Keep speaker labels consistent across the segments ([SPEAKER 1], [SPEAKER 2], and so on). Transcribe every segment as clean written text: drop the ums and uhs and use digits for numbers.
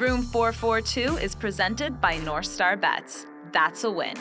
[SPEAKER 1] Room 442 is presented by North Star Bets. That's a win.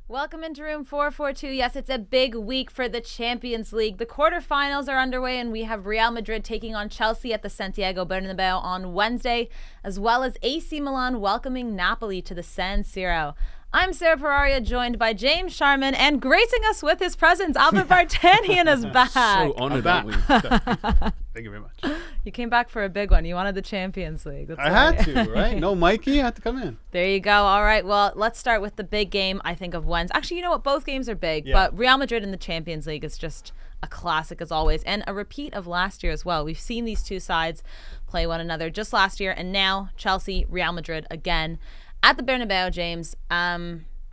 [SPEAKER 1] Welcome into Room 442. Yes, it's a big week for the Champions League. The quarterfinals are underway, and we have Real Madrid taking on Chelsea at the Santiago Bernabeu on Wednesday, as well as AC Milan welcoming Napoli to the San Siro. I'm Sarah Pararia, joined by James Sharman, and gracing us with his presence, Albert Vartanian is back.
[SPEAKER 2] So honored, aren't we?
[SPEAKER 3] Thank you very much.
[SPEAKER 1] You came back for a big one. You wanted the Champions League.
[SPEAKER 3] I had to, right? No Mikey, I had to come in.
[SPEAKER 1] There you go. All right. Well, let's start with the big game, I think, of Wednesday. Actually, you know what? Both games are big, but Real Madrid in the Champions League is just a classic as always, and a repeat of last year as well. We've seen these two sides play one another just last year, and now Chelsea, Real Madrid again at the Bernabeu, James.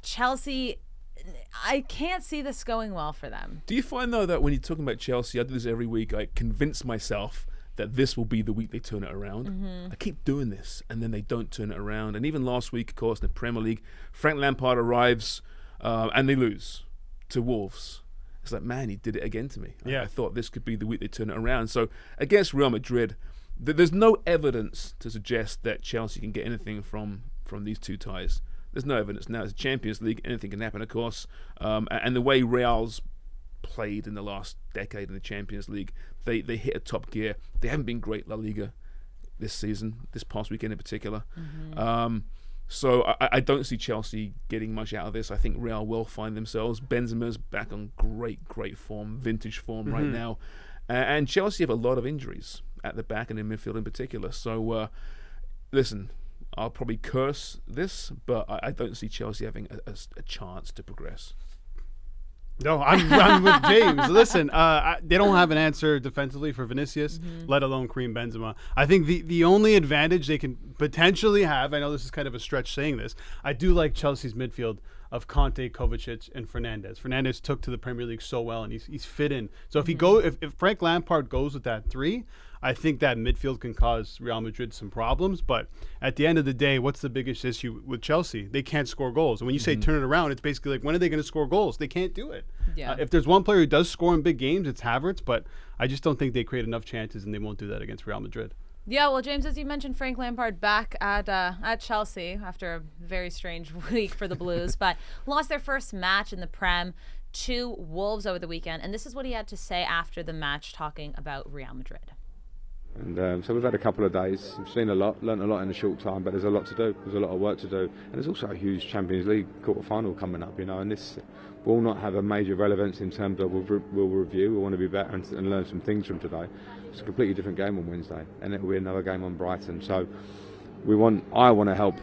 [SPEAKER 1] Chelsea, I can't see this going well for them.
[SPEAKER 2] Do you find, though, that when you're talking about Chelsea, I do this every week, I convince myself that this will be the week they turn it around. Mm-hmm. I keep doing this, and then they don't turn it around. And even last week, of course, in the Premier League, Frank Lampard arrives, and they lose to Wolves. It's like, man, he did it again to me. I thought this could be the week they turn it around. So against Real Madrid, there's no evidence to suggest that Chelsea can get anything from these two ties. There's no evidence. Now it's the Champions League, anything can happen, of course. And the way Real's played in the last decade in the Champions League, they hit a top gear. They haven't been great La Liga this season, this past weekend in particular. Mm-hmm. So I don't see Chelsea getting much out of this. I think Real will find themselves. Benzema's back on great form, vintage form right now. And Chelsea have a lot of injuries at the back and in midfield in particular. So, listen, I'll probably curse this, but I don't see Chelsea having a chance to progress.
[SPEAKER 3] No, I'm with James. Listen, they don't have an answer defensively for Vinicius, let alone Karim Benzema. I think the only advantage they can potentially have, I know this is kind of a stretch saying this, I do like Chelsea's midfield of Conte, Kovacic, and Fernandes. Fernandes took to the Premier League so well, and he's fit in. So if Frank Lampard goes with that three, I think that midfield can cause Real Madrid some problems. But at the end of the day, what's the biggest issue with Chelsea? They can't score goals. And when you say turn it around, it's basically like, when are they going to score goals? They can't do it. Yeah. If there's one player who does score in big games, it's Havertz. But I just don't think they create enough chances, and they won't do that against Real Madrid.
[SPEAKER 1] Yeah, well, James, as you mentioned, Frank Lampard back at Chelsea after a very strange week for the Blues, but lost their first match in the Prem to Wolves over the weekend. And this is what he had to say after the match, talking about Real Madrid.
[SPEAKER 4] And so we've had a couple of days. We've seen a lot, learnt a lot in a short time, but there's a lot to do. There's a lot of work to do, and there's also a huge Champions League quarter-final coming up. And this will not have a major relevance in terms of we'll review. We want to be better and learn some things from today. It's a completely different game on Wednesday, and it will be another game on Brighton. So I want to help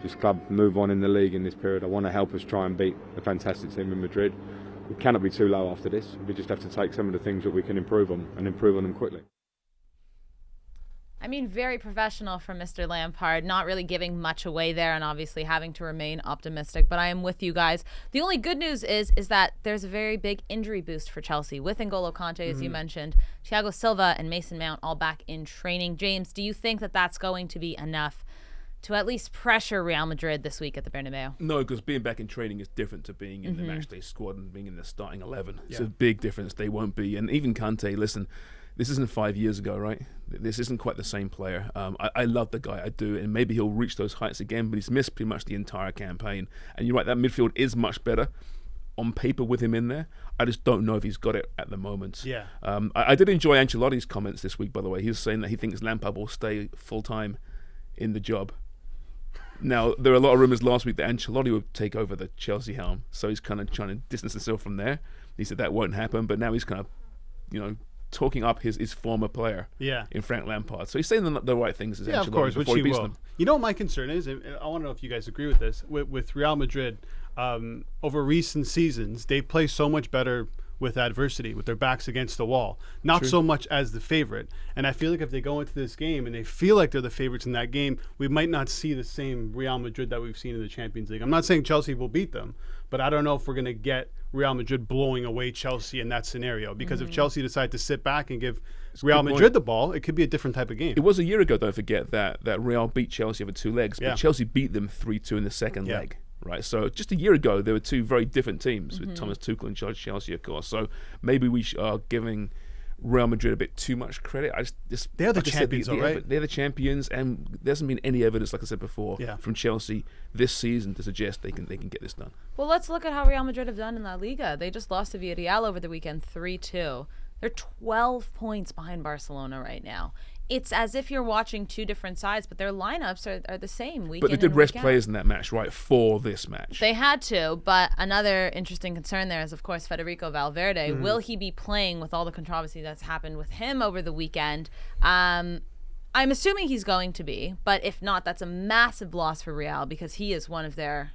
[SPEAKER 4] this club move on in the league in this period. I want to help us try and beat a fantastic team in Madrid. We cannot be too low after this. We just have to take some of the things that we can improve on and improve on them quickly.
[SPEAKER 1] I mean, very professional from Mr. Lampard, not really giving much away there, and obviously having to remain optimistic. But I am with you guys. The only good news is that there's a very big injury boost for Chelsea with N'Golo Kanté, as you mentioned, Thiago Silva and Mason Mount all back in training. James, do you think that that's going to be enough to at least pressure Real Madrid this week at the Bernabeu?
[SPEAKER 2] No, because being back in training is different to being in the matchday squad and being in the starting 11. It's a big difference. They won't be. And even Kanté, listen, this isn't 5 years ago, right? This isn't quite the same player. I love the guy, I do, and maybe he'll reach those heights again, but he's missed pretty much the entire campaign. And you're right, that midfield is much better on paper with him in there. I just don't know if he's got it at the moment.
[SPEAKER 3] Yeah.
[SPEAKER 2] I did enjoy Ancelotti's comments this week, by the way. He was saying that he thinks Lampard will stay full-time in the job. Now, there were a lot of rumours last week that Ancelotti would take over the Chelsea helm, so he's kind of trying to distance himself from there. He said that won't happen, but now he's kind of, talking up his former player in Frank Lampard. So he's saying the right things as Ancelotti,
[SPEAKER 3] of course, which he will.
[SPEAKER 2] Them.
[SPEAKER 3] You know what my concern is? And I want to know if you guys agree with this. With Real Madrid, over recent seasons, they play so much better with adversity, with their backs against the wall, not so much as the favorite. And I feel like if they go into this game and they feel like they're the favorites in that game, we might not see the same Real Madrid that we've seen in the Champions League. I'm not saying Chelsea will beat them, but I don't know if we're going to get Real Madrid blowing away Chelsea in that scenario, because if Chelsea decide to sit back and give Real Madrid the ball, it could be a different type of game.
[SPEAKER 2] It was a year ago, don't forget, that Real beat Chelsea over two legs, but Chelsea beat them 3-2 in the second leg. Right, so just a year ago, there were two very different teams with Thomas Tuchel in charge of Chelsea, of course. So maybe we are giving Real Madrid a bit too much credit.
[SPEAKER 3] They're the
[SPEAKER 2] like I said,
[SPEAKER 3] champions, though, right?
[SPEAKER 2] They're the champions, and there hasn't been any evidence, like I said before, from Chelsea this season to suggest they can get this done.
[SPEAKER 1] Well, let's look at how Real Madrid have done in La Liga. They just lost to Villarreal over the weekend 3-2. They're 12 points behind Barcelona right now. It's as if you're watching two different sides, but their lineups are the same week
[SPEAKER 2] But they
[SPEAKER 1] in
[SPEAKER 2] did
[SPEAKER 1] and
[SPEAKER 2] rest
[SPEAKER 1] week out.
[SPEAKER 2] players in that match, right, for this match.
[SPEAKER 1] They had to, but another interesting concern there is, of course, Federico Valverde. Will he be playing with all the controversy that's happened with him over the weekend? I'm assuming he's going to be, but if not, that's a massive loss for Real because he is one of their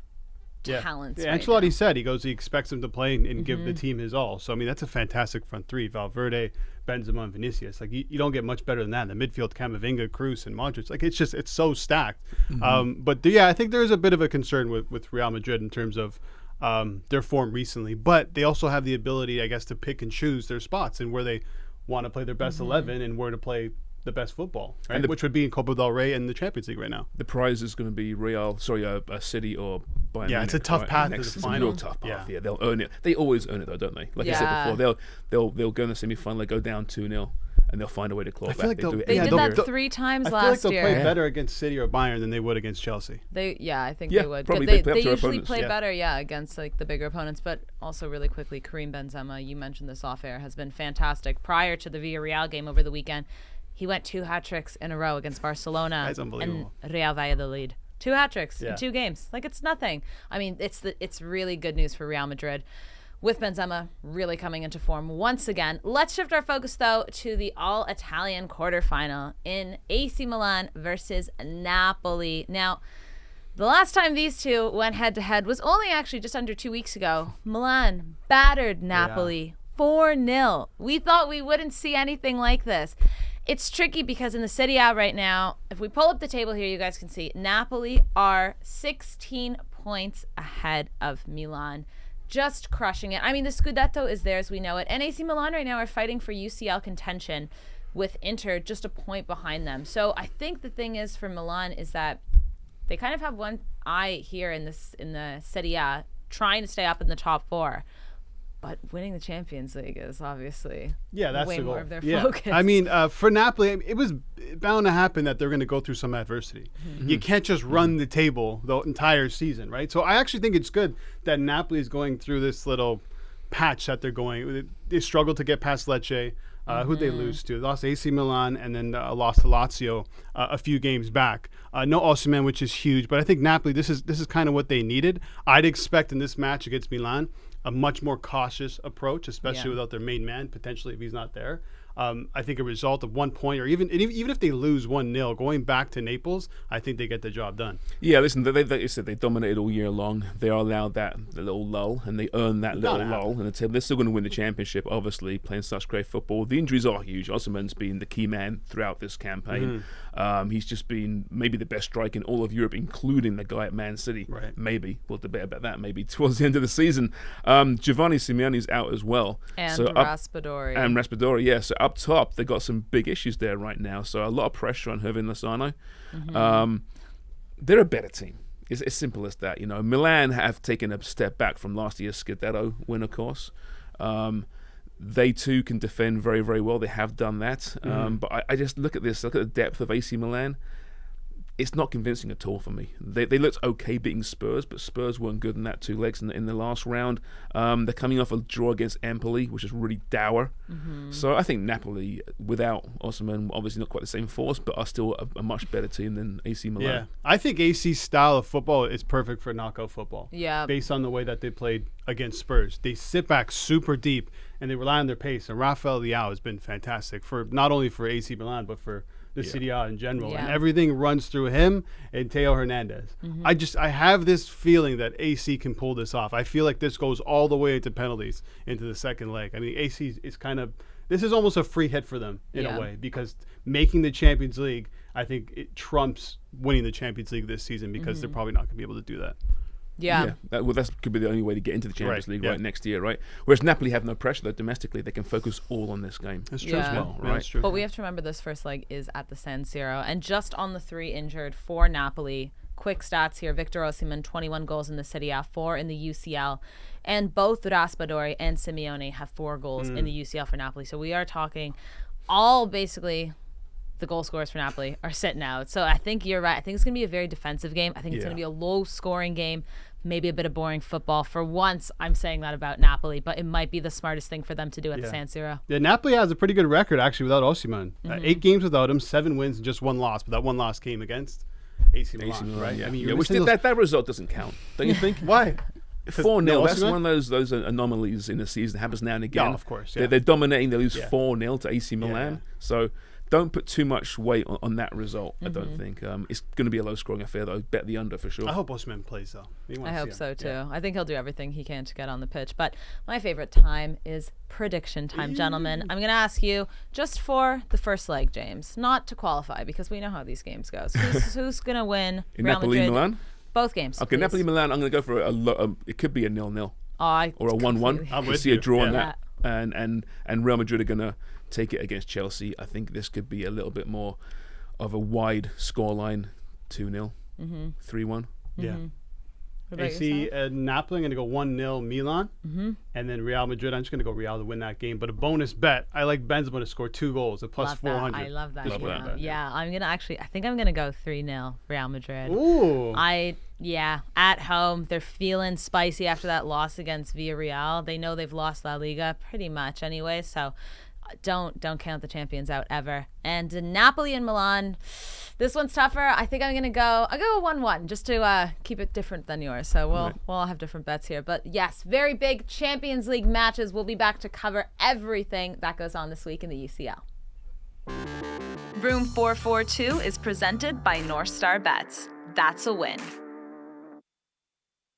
[SPEAKER 1] talents.
[SPEAKER 3] Yeah,
[SPEAKER 1] right
[SPEAKER 3] Ancelotti
[SPEAKER 1] now.
[SPEAKER 3] said he expects him to play and give the team his all. So I mean, that's a fantastic front three: Valverde, Benzema, and Vinicius. Like you don't get much better than that. In the midfield, Camavinga, Kroos, and Modric. Like it's so stacked. But I think there is a bit of a concern with Real Madrid in terms of their form recently. But they also have the ability, I guess, to pick and choose their spots and where they want to play their best 11 and where to play the best football, right? Which would be in Copa del Rey and the Champions League right now.
[SPEAKER 2] The prize is going to be City or Bayern
[SPEAKER 3] Yeah, it's a
[SPEAKER 2] Munich,
[SPEAKER 3] tough
[SPEAKER 2] right?
[SPEAKER 3] path to
[SPEAKER 2] Next,
[SPEAKER 3] the
[SPEAKER 2] it's a
[SPEAKER 3] final.
[SPEAKER 2] real tough path.
[SPEAKER 3] Yeah.
[SPEAKER 2] Yeah, they'll earn it. They always earn it, though, don't they? Like I said before, they'll go in the semi-final, they go down 2-0, and they'll find a way to claw
[SPEAKER 3] I
[SPEAKER 2] back.
[SPEAKER 3] feel like
[SPEAKER 2] do it
[SPEAKER 1] They
[SPEAKER 2] every
[SPEAKER 1] did
[SPEAKER 2] year.
[SPEAKER 1] that 3 times
[SPEAKER 3] I feel like
[SPEAKER 1] last
[SPEAKER 3] they'll
[SPEAKER 1] year.
[SPEAKER 3] play better against City or Bayern than they would against Chelsea.
[SPEAKER 1] I think
[SPEAKER 2] Yeah,
[SPEAKER 1] they would.
[SPEAKER 2] probably
[SPEAKER 1] But
[SPEAKER 2] they play up
[SPEAKER 1] they
[SPEAKER 2] to their
[SPEAKER 1] usually
[SPEAKER 2] opponents.
[SPEAKER 1] play
[SPEAKER 2] Yeah.
[SPEAKER 1] better, against like the bigger opponents. But also really quickly, Karim Benzema, you mentioned this off air, has been fantastic. Prior to the Villarreal game over the weekend, he went 2 hat tricks in a row against Barcelona
[SPEAKER 3] That's unbelievable.
[SPEAKER 1] and Real Valladolid. 2 hat tricks
[SPEAKER 3] Yeah.
[SPEAKER 1] in 2 games. Like it's nothing. I mean, it's really good news for Real Madrid. With Benzema really coming into form once again. Let's shift our focus, though, to the all-Italian quarterfinal in AC Milan versus Napoli. Now, the last time these two went head-to-head was only actually just under 2 weeks ago. Milan battered Napoli 4-0. We thought we wouldn't see anything like this. It's tricky because in the Serie A right now, if we pull up the table here, you guys can see Napoli are 16 points ahead of Milan. Just crushing it. I mean, the Scudetto is there as we know it. And AC Milan right now are fighting for UCL contention with Inter just a point behind them. So I think the thing is for Milan is that they kind of have one eye here in the Serie A trying to stay up in the top 4. But winning the Champions League is obviously
[SPEAKER 3] that's
[SPEAKER 1] way
[SPEAKER 3] the goal.
[SPEAKER 1] more of their focus.
[SPEAKER 3] I mean, for Napoli, it was bound to happen that they're going to go through some adversity. You can't just run the table the entire season, right? So I actually think it's good that Napoli is going through this little patch that they're going. They struggled to get past Lecce. Who'd they lose to? They lost to AC Milan and then lost to Lazio a few games back. No Osimhen, which is huge. But I think Napoli, this is kind of what they needed. I'd expect in this match against Milan a much more cautious approach, especially without their main man, potentially if he's not there. I think a result of 1 point, or even if they lose 1-0, going back to Naples, I think they get the job done.
[SPEAKER 2] Yeah, listen, they said they dominated all year long. They are allowed the little lull, and they earn that little lull. And they're still going to win the championship, obviously, playing such great football. The injuries are huge. Osimhen's been the key man throughout this campaign. He's just been maybe the best striker in all of Europe, including the guy at Man City.
[SPEAKER 3] Right.
[SPEAKER 2] Maybe. We'll debate about that maybe towards the end of the season. Giovanni Simeone's out as well.
[SPEAKER 1] And
[SPEAKER 2] so
[SPEAKER 1] Raspadori.
[SPEAKER 2] And Raspadori, yeah. So up top, they've got some big issues there right now. So a lot of pressure on Hirving Lozano. They're a better team. It's as simple as that. You know, Milan have taken a step back from last year's Scudetto win, of course. They too can defend very, very well. They have done that. But I just look at this, look at the depth of AC Milan. It's not convincing at all for me. They looked okay beating Spurs, but Spurs weren't good in that 2 legs in the last round. They're coming off a draw against Empoli, which is really dour. So I think Napoli, without Osimhen, obviously not quite the same force, but are still a much better team than AC Milan.
[SPEAKER 3] Yeah, I think AC's style of football is perfect for knockout football.
[SPEAKER 1] Yeah.
[SPEAKER 3] Based on the way that they played against Spurs. They sit back super deep, and they rely on their pace. And Rafael Leao has been fantastic, for not only for AC Milan, but for the Serie A in general.
[SPEAKER 1] Yeah.
[SPEAKER 3] And everything runs through him and Theo Hernandez. I have this feeling that AC can pull this off. I feel like this goes all the way into penalties into the second leg. I mean, AC is kind of, this is almost a free hit for them in a way, because making the Champions League, I think it trumps winning the Champions League this season, because they're probably not going to be able to do that.
[SPEAKER 1] Yeah.
[SPEAKER 2] That could be the only way to get into the Champions League next year, right? Whereas Napoli have no pressure, though, domestically. They can focus all on this game.
[SPEAKER 3] That's true
[SPEAKER 1] Yeah.
[SPEAKER 3] as well,
[SPEAKER 2] right?
[SPEAKER 3] That's true.
[SPEAKER 1] But we have to remember this first leg is at the San Siro. And just on the 3 injured for Napoli, quick stats here. Victor Osimhen, 21 goals in the Serie A, 4 in the UCL. And both Raspadori and Simeone have 4 goals in the UCL for Napoli. So we are talking all basically the goal scorers for Napoli are sitting out. So I think you're right. I think it's going to be a very defensive game. I think it's going to be a low-scoring game, maybe a bit of boring football. For once, I'm saying that about Napoli, but it might be the smartest thing for them to do at the San Siro.
[SPEAKER 3] Yeah, Napoli has a pretty good record, actually, without Osimhen. 8 games without him, 7 wins, and just 1 loss. But that 1 loss came against AC Milan, right?
[SPEAKER 2] Yeah.
[SPEAKER 3] I mean,
[SPEAKER 2] Which that result doesn't count, don't you think?
[SPEAKER 3] Why?
[SPEAKER 2] 4-0. That's one of those anomalies in the season. It happens now and again.
[SPEAKER 3] Yeah, of course. Yeah.
[SPEAKER 2] They're dominating. They lose 4-0 to AC Milan.
[SPEAKER 3] Yeah.
[SPEAKER 2] So don't put too much weight on that result. I don't think it's going to be a low-scoring affair. Though, bet the under for sure.
[SPEAKER 3] I hope Osimhen plays though.
[SPEAKER 1] I hope so too. Yeah. I think he'll do everything he can to get on the pitch. But my favorite time is prediction time, gentlemen. I'm going to ask you just for the first leg, James, not to qualify because we know how these games go. So who's going to win?
[SPEAKER 2] In
[SPEAKER 1] Real
[SPEAKER 2] Napoli,
[SPEAKER 1] Madrid?
[SPEAKER 2] Milan.
[SPEAKER 1] Both games.
[SPEAKER 2] Okay,
[SPEAKER 1] please.
[SPEAKER 2] Napoli, Milan. I'm going to go for it could be a 0-0 or a 1-1.
[SPEAKER 3] I'm
[SPEAKER 2] I
[SPEAKER 3] with
[SPEAKER 2] see
[SPEAKER 3] you.
[SPEAKER 2] a draw on
[SPEAKER 3] Yeah.
[SPEAKER 2] that, and Real Madrid are going to take it against Chelsea. I think this could be a little bit more of a wide scoreline, 2-0, 3-1.
[SPEAKER 3] Yeah.
[SPEAKER 1] What about
[SPEAKER 3] AC
[SPEAKER 1] yourself?
[SPEAKER 3] Napoli, I'm going to go 1-0 Milan. And then Real Madrid, I'm just going to go Real to win that game. But a bonus bet, I like Benzema to score 2 goals at plus
[SPEAKER 1] Love
[SPEAKER 3] 400.
[SPEAKER 1] that. I love that.
[SPEAKER 2] Love
[SPEAKER 1] yeah.
[SPEAKER 2] that.
[SPEAKER 1] Yeah, I'm gonna I think I'm gonna go 3-0 Real Madrid.
[SPEAKER 3] Ooh.
[SPEAKER 1] At home, they're feeling spicy after that loss against Villarreal. They know they've lost La Liga pretty much anyway, so don't count the champions out ever. And Napoli and Milan, this one's tougher. I think I'll go 1-1 just to keep it different than yours. So we'll all have different bets here. But yes, very big Champions League matches. We'll be back to cover everything that goes on this week in the UCL.
[SPEAKER 5] Room 442 is presented by North Star Bets. That's a win.